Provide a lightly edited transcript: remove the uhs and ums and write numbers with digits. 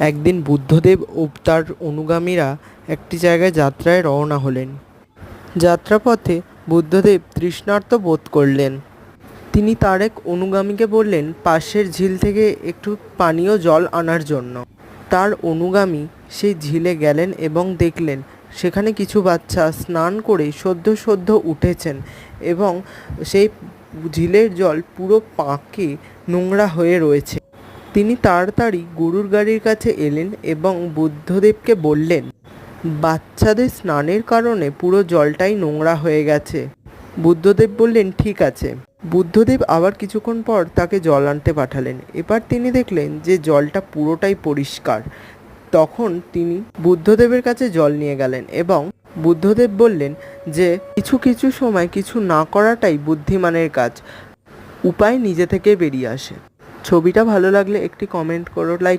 একদিন বুদ্ধদেব ও তার অনুগামীরা একটি জায়গায় যাত্রায় রওনা হলেন। যাত্রাপথে বুদ্ধদেব তৃষ্ণার্ত বোধ করলেন। তিনি তার এক অনুগামীকে বললেন পাশের ঝিল থেকে একটু পানীয় জল আনার জন্য। তার অনুগামী সেই ঝিলে গেলেন এবং দেখলেন সেখানে কিছু বাচ্চা স্নান করে সদ্য সদ্য উঠেছেন এবং সেই ঝিলের জল পুরো পাঁকে নোংরা হয়ে রয়েছে। তিনি তাড়াতাড়ি গরুর গাড়ির কাছে এলেন এবং বুদ্ধদেবকে বললেন, বাচ্চাদের স্নানের কারণে পুরো জলটাই নোংরা হয়ে গেছে। বুদ্ধদেব বললেন, ঠিক আছে। বুদ্ধদেব আবার কিছুক্ষণ পর তাকে জল আনতে পাঠালেন। এবার তিনি দেখলেন যে জলটা পুরোটাই পরিষ্কার। তখন তিনি বুদ্ধদেবের কাছে জল নিয়ে গেলেন এবং বুদ্ধদেব বললেন যে কিছু কিছু সময় কিছু না করাটাই বুদ্ধিমানের কাজ, উপায় নিজে থেকে বেরিয়ে আসে। ছবিটা ভালো লাগলে একটি কমেন্ট করো, লাইক